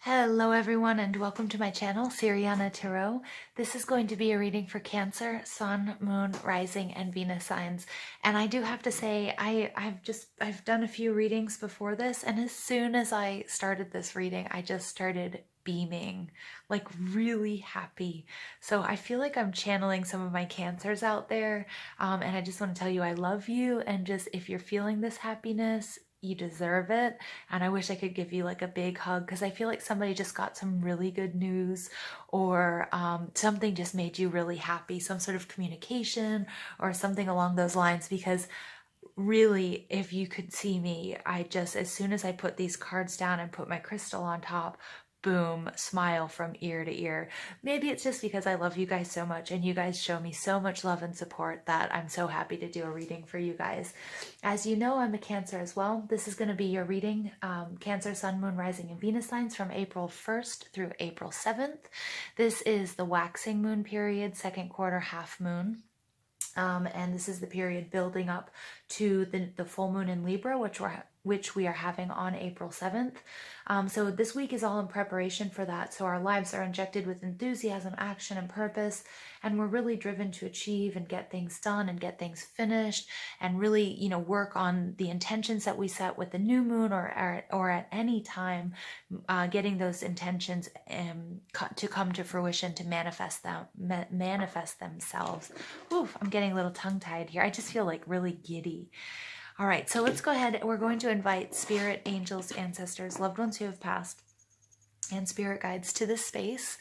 Hello everyone and welcome to my channel, Siriana Tarot. This is going to be a reading for Cancer, Sun, Moon, Rising, and Venus signs. And I do have to say, I've done a few readings before this, and as soon as I started this reading, I just started beaming, like really happy. So I feel like I'm channeling some of my Cancers out there, and I just want to tell you I love you, and just if you're feeling this happiness, you deserve it. And I wish I could give you like a big hug because I feel like somebody just got some really good news, or something just made you really happy, some sort of communication or something along those lines. Because really, if you could see me, I just, as soon as I put these cards down and put my crystal on top, boom, smile from ear to ear. Maybe it's just because I love you guys so much and you guys show me so much love and support that I'm so happy to do a reading for you guys. As you know, I'm a Cancer as well. This is going to be your reading, Cancer, Sun, Moon, Rising, and Venus signs from April 1st through April 7th. This is the waxing moon period, second quarter, half moon. And this is the period building up to the full moon in Libra, which we are having on April 7th. So this week is all in preparation for that. So our lives are injected with enthusiasm, action, and purpose, and we're really driven to achieve and get things done and get things finished, and really, work on the intentions that we set with the new moon, or at any time, getting those intentions to come to fruition, to manifest themselves. Oof, I'm getting a little tongue-tied here. I just feel like really giddy. All right, so let's go ahead. We're going to invite spirit, angels, ancestors, loved ones who have passed, and spirit guides to this space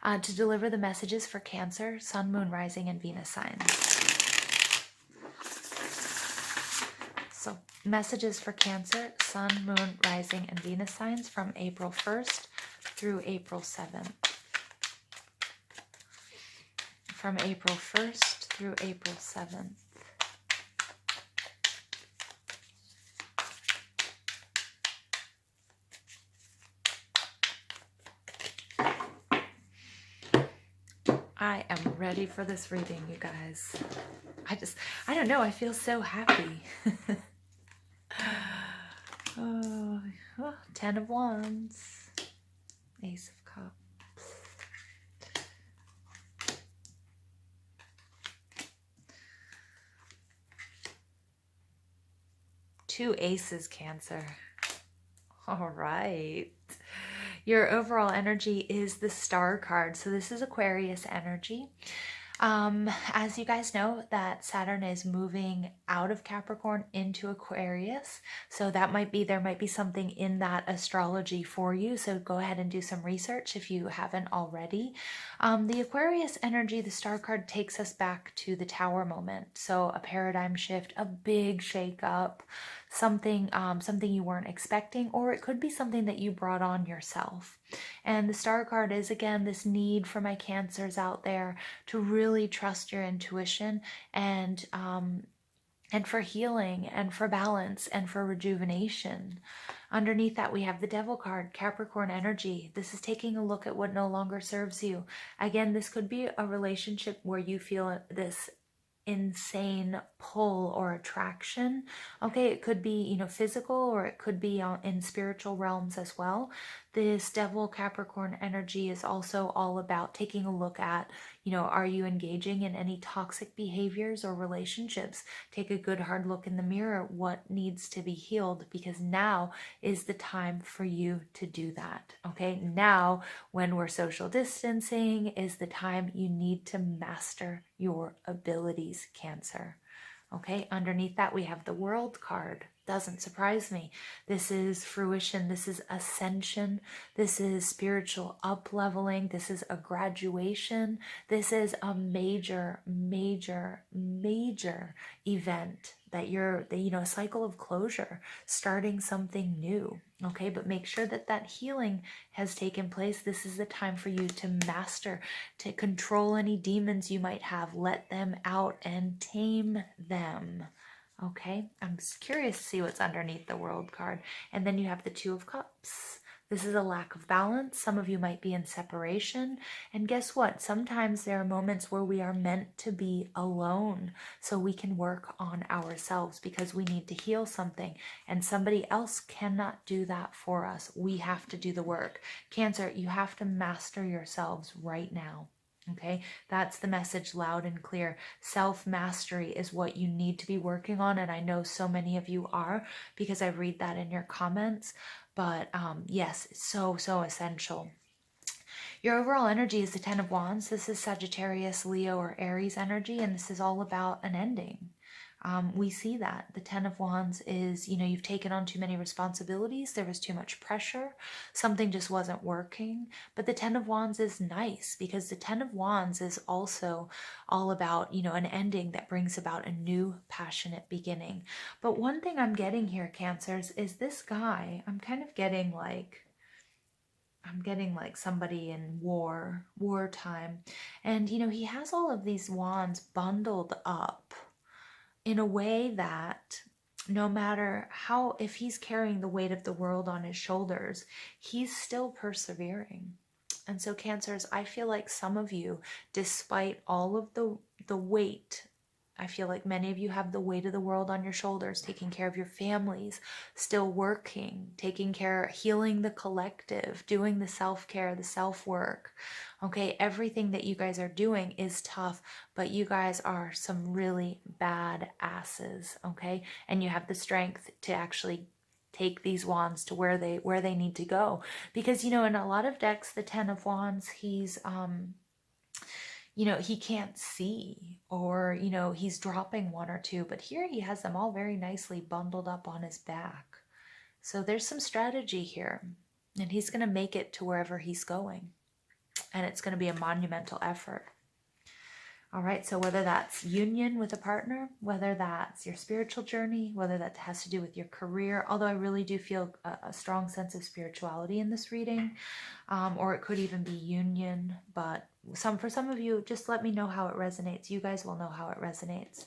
to deliver the messages for Cancer, Sun, Moon, Rising, and Venus signs. So messages for Cancer, Sun, Moon, Rising, and Venus signs from April 1st through April 7th. From April 1st through April 7th. I am ready for this reading, you guys. I don't know, I feel so happy. Oh, 10 of Wands, Ace of Cups. Two aces, Cancer. All right. Your overall energy is the Star card. So this is Aquarius energy. As you guys know, that Saturn is moving out of Capricorn into Aquarius. So there might be something in that astrology for you. So go ahead and do some research if you haven't already. The Aquarius energy, the Star card, takes us back to the Tower moment. So a paradigm shift, a big shake-up, something you weren't expecting, or it could be something that you brought on yourself. And the Star card is, again, this need for my Cancers out there to really trust your intuition, and for healing, and for balance, and for rejuvenation. Underneath that, we have the Devil card, Capricorn energy. This is taking a look at what no longer serves you. Again, this could be a relationship where you feel this insane pull or attraction. Okay, it could be, physical, or it could be in spiritual realms as well. This Devil Capricorn energy is also all about taking a look at, are you engaging in any toxic behaviors or relationships? Take a good hard look in the mirror. What needs to be healed? Because now is the time for you to do that. Okay, now when we're social distancing is the time you need to master your abilities, Cancer. Okay, underneath that we have the World card. Doesn't surprise me. This is fruition. This is ascension. This is spiritual up-leveling. This is a graduation. This is a major, major, major event that a cycle of closure, starting something new. Okay, but make sure that that healing has taken place. This is the time for you to master, to control any demons you might have. Let them out and tame them. Okay, I'm curious to see what's underneath the World card. And then you have the Two of Cups. This is a lack of balance. Some of you might be in separation. And guess what? Sometimes there are moments where we are meant to be alone so we can work on ourselves because we need to heal something. And somebody else cannot do that for us. We have to do the work. Cancer, you have to master yourselves right now. Okay, that's the message loud and clear. Self-mastery is what you need to be working on. And I know so many of you are because I read that in your comments. But yes, it's so, so essential. Your overall energy is the Ten of Wands. This is Sagittarius, Leo, or Aries energy. And this is all about an ending. We see that the Ten of Wands is, you've taken on too many responsibilities. There was too much pressure. Something just wasn't working. But the Ten of Wands is nice because the Ten of Wands is also all about, an ending that brings about a new passionate beginning. But one thing I'm getting here, Cancers, is this guy, I'm getting like somebody in wartime. And, he has all of these wands bundled up in a way that no matter how, if he's carrying the weight of the world on his shoulders, he's still persevering. And so Cancers, I feel like some of you, despite all of the weight, I feel like many of you have the weight of the world on your shoulders, taking care of your families, still working, taking care, healing the collective, doing the self-care, the self-work. Okay, everything that you guys are doing is tough, but you guys are some really bad asses, okay? And you have the strength to actually take these wands to where they need to go. Because, in a lot of decks, the Ten of Wands, he's he can't see, or, he's dropping one or two, but here he has them all very nicely bundled up on his back. So there's some strategy here, and he's going to make it to wherever he's going, and it's going to be a monumental effort. All right, so whether that's union with a partner, whether that's your spiritual journey, whether that has to do with your career, although I really do feel a strong sense of spirituality in this reading, or it could even be union, but for some of you, just let me know how it resonates. You guys will know how it resonates.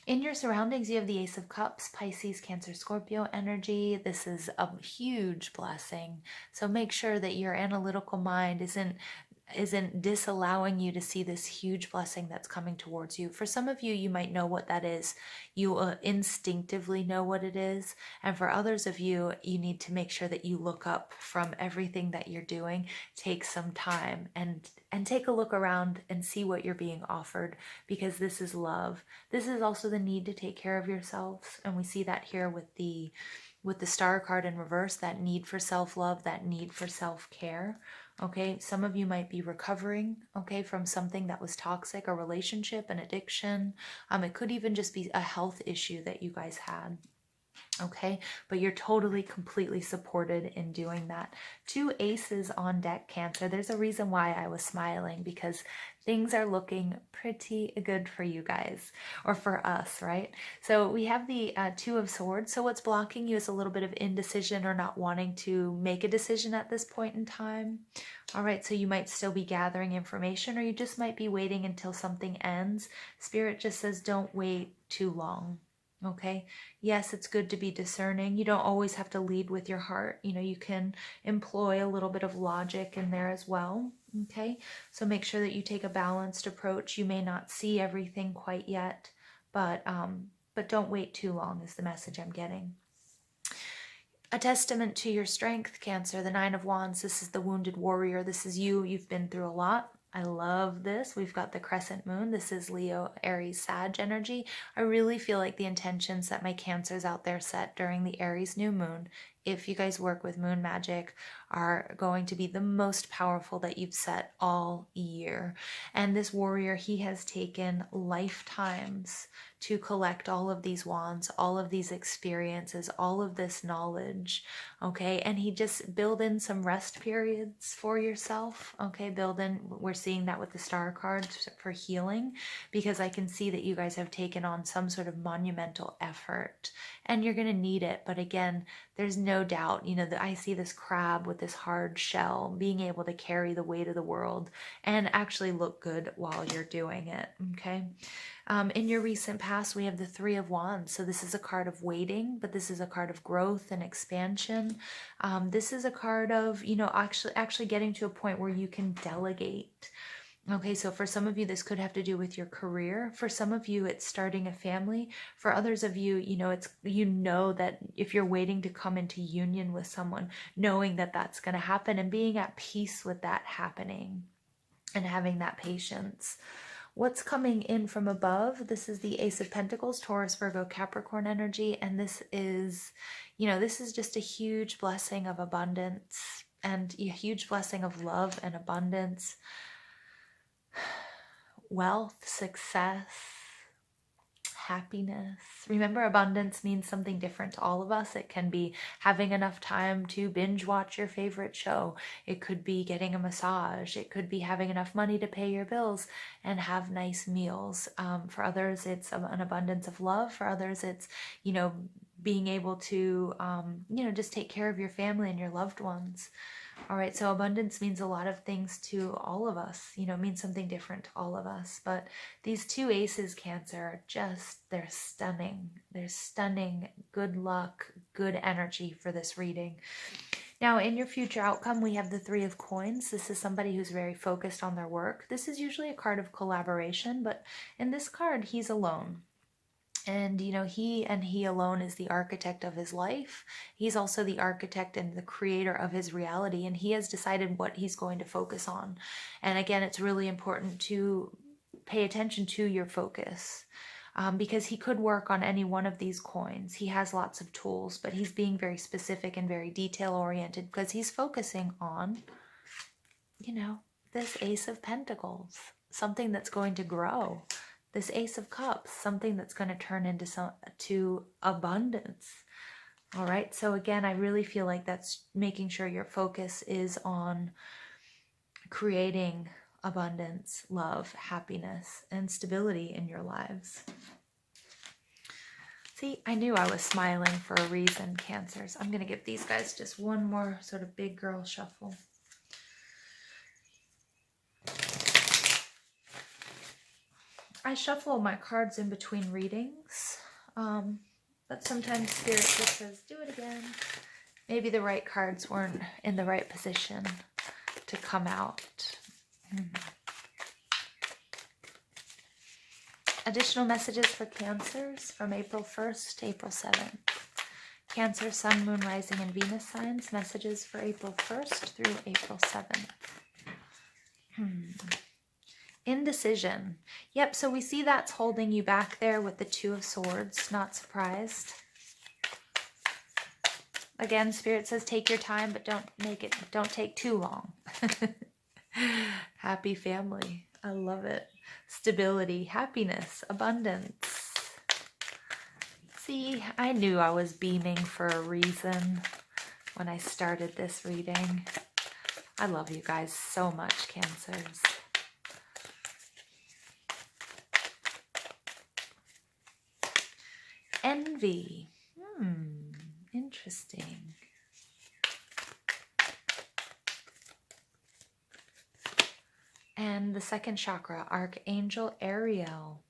In your surroundings, you have the Ace of Cups, Pisces, Cancer, Scorpio energy. This is a huge blessing. So make sure that your analytical mind isn't disallowing you to see this huge blessing that's coming towards you. For some of you, you might know what that is. You instinctively know what it is. And for others of you, you need to make sure that you look up from everything that you're doing. Take some time and take a look around and see what you're being offered, because this is love. This is also the need to take care of yourselves. And we see that here with the Star card in reverse, that need for self-love, that need for self-care. Okay, some of you might be recovering, okay, from something that was toxic, a relationship, an addiction. It could even just be a health issue that you guys had. Okay, but you're totally, completely supported in doing that. 2 aces on deck, Cancer. There's a reason why I was smiling, because things are looking pretty good for you guys, or for us, right? So we have the 2 of Swords. So what's blocking you is a little bit of indecision, or not wanting to make a decision at this point in time. All right, so you might still be gathering information, or you just might be waiting until something ends. Spirit just says don't wait too long. Okay, yes, it's good to be discerning. You don't always have to lead with your heart. You can employ a little bit of logic in there as well. Okay, so make sure that you take a balanced approach. You may not see everything quite yet, but don't wait too long is the message I'm getting. A testament to your strength, Cancer, the 9 of Wands. This is the wounded warrior. This is you. You've been through a lot. I love this. We've got the crescent moon. This is Leo, Aries, Sag energy. I really feel like the intentions that my Cancers out there set during the Aries new moon, if you guys work with moon magic, are going to be the most powerful that you've set all year. And this warrior, he has taken lifetimes to collect all of these wands, all of these experiences, all of this knowledge, okay? And he just build in some rest periods for yourself, okay? We're seeing that with the Star cards for healing, because I can see that you guys have taken on some sort of monumental effort, and you're gonna need it. But again, there's no doubt, you know, that I see this crab with this hard shell being able to carry the weight of the world and actually look good while you're doing it. Okay. In your recent past, we have the Three of Wands. So this is a card of waiting, but this is a card of growth and expansion. This is a card of, you know, actually getting to a point where you can delegate. Okay, so for some of you, this could have to do with your career. For some of you, it's starting a family. For others of you, you know, it's, you know, that if you're waiting to come into union with someone, knowing that that's going to happen and being at peace with that happening and having that patience. What's coming in from above? This is the Ace of Pentacles, Taurus, Virgo, Capricorn energy. And this is, you know, this is just a huge blessing of abundance and a huge blessing of love and abundance. Wealth, success, happiness. Remember, abundance means something different to all of us. It can be having enough time to binge watch your favorite show. It could be getting a massage. It could be having enough money to pay your bills and have nice meals. For others, it's an abundance of love. For others, it's, you know, being able to, you know, just take care of your family and your loved ones. All right, so abundance means a lot of things to all of us. You know, it means something different to all of us. But these two aces, Cancer, are just, they're stunning. They're stunning. Good luck, good energy for this reading. Now, in your future outcome, we have the Three of Coins. This is somebody who's very focused on their work. This is usually a card of collaboration, but in this card, he's alone. And, you know, he alone is the architect of his life. He's also the architect and the creator of his reality. And he has decided what he's going to focus on. And again, it's really important to pay attention to your focus. Because he could work on any one of these coins. He has lots of tools, but he's being very specific and very detail oriented because he's focusing on, you know, this Ace of Pentacles, something that's going to grow. This Ace of Cups, something that's going to turn into abundance. All right. So again, I really feel like that's making sure your focus is on creating abundance, love, happiness, and stability in your lives. See, I knew I was smiling for a reason, Cancers. I'm going to give these guys just one more sort of big girl shuffle. I shuffle my cards in between readings, but sometimes Spirit just says, do it again. Maybe the right cards weren't in the right position to come out. Additional messages for Cancers from April 1st to April 7th. Cancer, Sun, Moon, Rising, and Venus signs. Messages for April 1st through April 7th. Indecision. Yep, so we see that's holding you back there with the Two of Swords. Not surprised. Again, Spirit says take your time, but don't take too long. Happy family. I love it. Stability, happiness, abundance. See, I knew I was beaming for a reason when I started this reading. I love you guys so much, Cancers. Envy. Interesting. And the second chakra, Archangel Ariel.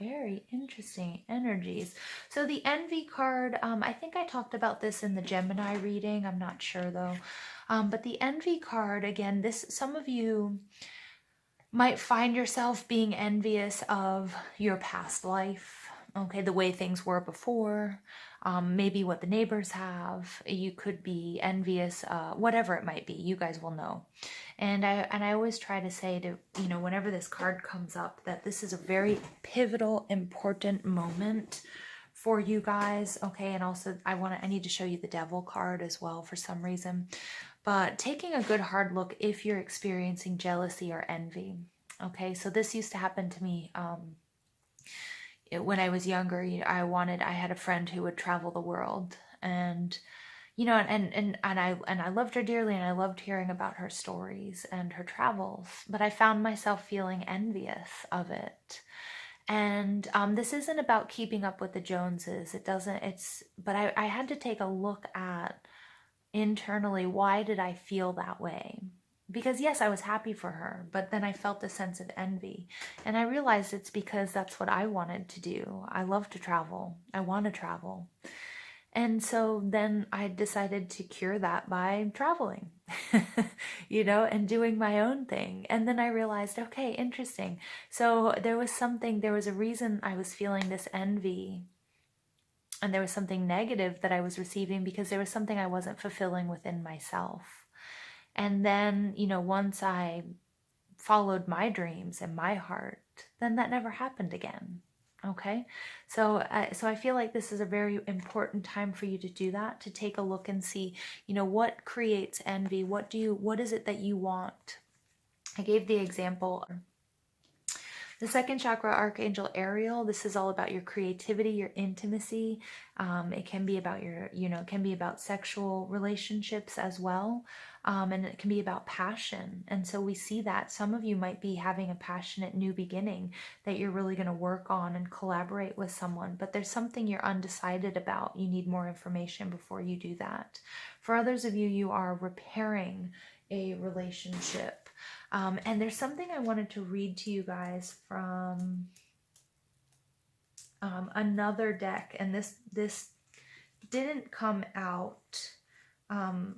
Very interesting energies. So the envy card, I think I talked about this in the Gemini reading. I'm not sure though. But the envy card, again, some of you might find yourself being envious of your past life. Okay, the way things were before, maybe what the neighbors have. You could be envious, whatever it might be. You guys will know. And I always try to say to, you know, whenever this card comes up, that this is a very pivotal, important moment for you guys. Okay, and also I need to show you the Devil card as well for some reason. But taking a good hard look if you're experiencing jealousy or envy. Okay, so this used to happen to me. When I was younger, I had a friend who would travel the world, and you know, and I loved her dearly, and I loved hearing about her stories and her travels, but I found myself feeling envious of it. And this isn't about keeping up with the Joneses. It doesn't, but I had to take a look at internally, why did I feel that way? Because yes, I was happy for her, but then I felt a sense of envy. And I realized it's because that's what I wanted to do. I love to travel. I want to travel. And so then I decided to cure that by traveling, and doing my own thing. And then I realized, okay, interesting. So there was a reason I was feeling this envy, and there was something negative that I was receiving because there was something I wasn't fulfilling within myself. And then, once I followed my dreams and my heart, then that never happened again. Okay, so I feel like this is a very important time for you to do that, to take a look and see, what creates envy. What is it that you want? I gave the example. The second chakra, Archangel Ariel, this is all about your creativity, your intimacy. It can be about it can be about sexual relationships as well. And it can be about passion. And so we see that some of you might be having a passionate new beginning that you're really going to work on and collaborate with someone, but there's something you're undecided about. You need more information before you do that. For others of you, you are repairing a relationship. And there's something I wanted to read to you guys from another deck, and this didn't come out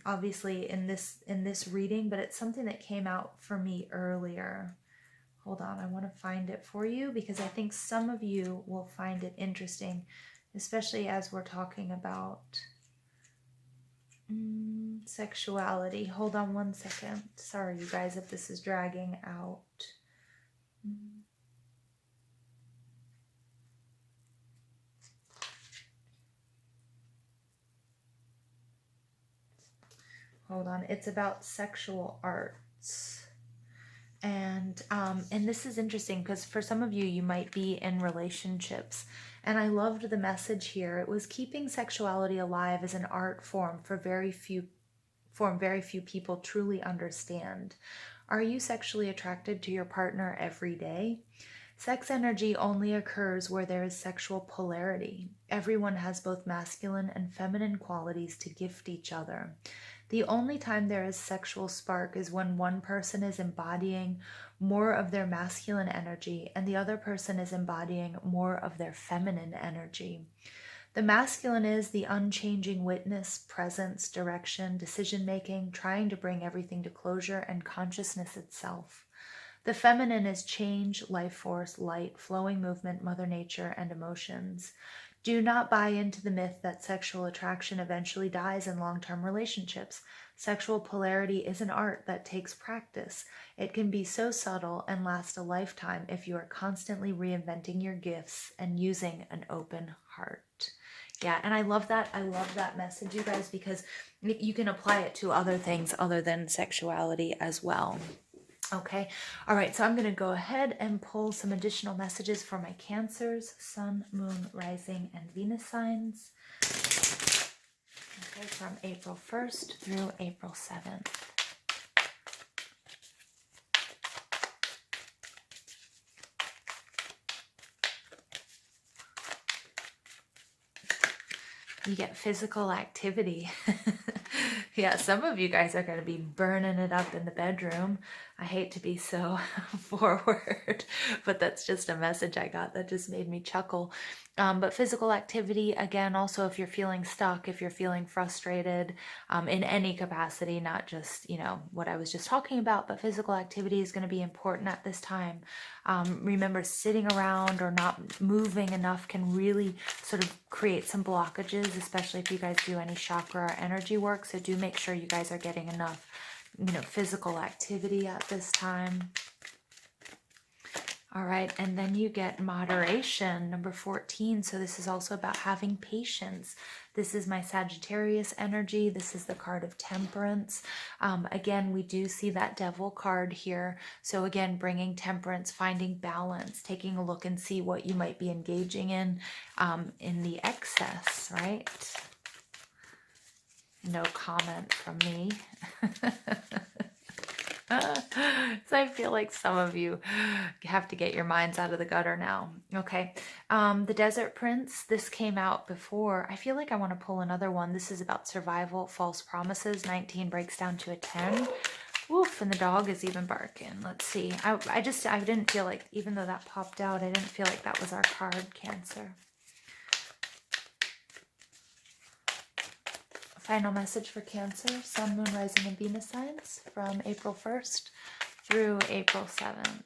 obviously in this reading, but it's something that came out for me earlier. Hold on, I want to find it for you because I think some of you will find it interesting, especially as we're talking about sexuality. Hold on one second. Sorry, you guys, if this is dragging out. Hold on. It's about sexual arts. And this is interesting because for some of you, you might be in relationships. And I loved the message here. It was keeping sexuality alive as an art form very few people truly understand. Are you sexually attracted to your partner every day? Sex energy only occurs where there is sexual polarity. Everyone has both masculine and feminine qualities to gift each other. The only time there is sexual spark is when one person is embodying more of their masculine energy and the other person is embodying more of their feminine energy. The masculine is the unchanging witness, presence, direction, decision-making, trying to bring everything to closure and consciousness itself. The feminine is change, life force, light, flowing movement, Mother Nature, and emotions. Do not buy into the myth that sexual attraction eventually dies in long-term relationships. Sexual polarity is an art that takes practice. It can be so subtle and last a lifetime if you are constantly reinventing your gifts and using an open heart. Yeah, and I love that. I love that message, you guys, because you can apply it to other things other than sexuality as well. Okay, all right, so I'm going to go ahead and pull some additional messages for my Cancers, Sun, Moon, Rising, and Venus signs. Okay, from April 1st through April 7th. You get physical activity. Yeah, some of you guys are going to be burning it up in the bedroom. I hate to be so forward, but that's just a message I got that just made me chuckle. But physical activity, again, also if you're feeling stuck, if you're feeling frustrated in any capacity, not just, what I was just talking about, but physical activity is going to be important at this time. Remember, sitting around or not moving enough can really sort of create some blockages, especially if you guys do any chakra or energy work. So do make sure you guys are getting enough, physical activity at this time. All right, and then you get moderation, number 14. So this is also about having patience. This is my Sagittarius energy. This is the card of temperance. Again, we do see that devil card here. So again, bringing temperance, finding balance, taking a look and see what you might be engaging in the excess, right? No comment from me. So I feel like some of you have to get your minds out of the gutter now. Okay. The Desert Prince, this came out before. I feel like I want to pull another one. This is about survival, false promises. 19 breaks down to a 10. Woof, and the dog is even barking. Let's see. I didn't feel like, even though that popped out, I didn't feel like that was our card, Cancer. Final message for Cancer, Sun, Moon, Rising, and Venus signs from April 1st through April 7th.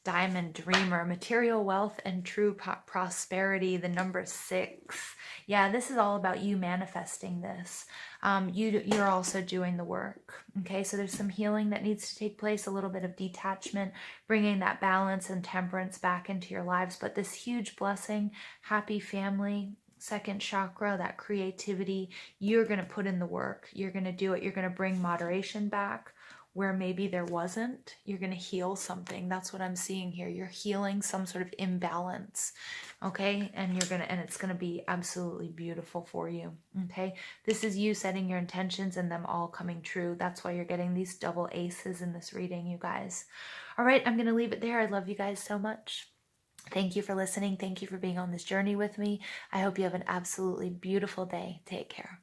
Diamond Dreamer, material wealth and true prosperity, the number 6. Yeah, this is all about you manifesting this. You're also doing the work. Okay, so there's some healing that needs to take place, a little bit of detachment, bringing that balance and temperance back into your lives. But this huge blessing, happy family, second chakra, that creativity, you're going to put in the work. You're going to do it. You're going to bring moderation back where maybe there wasn't. You're going to heal something. That's what I'm seeing here. You're healing some sort of imbalance. Okay. And it's going to be absolutely beautiful for you. Okay. This is you setting your intentions and them all coming true. That's why you're getting these double aces in this reading, you guys. All right. I'm going to leave it there. I love you guys so much. Thank you for listening. Thank you for being on this journey with me. I hope you have an absolutely beautiful day. Take care.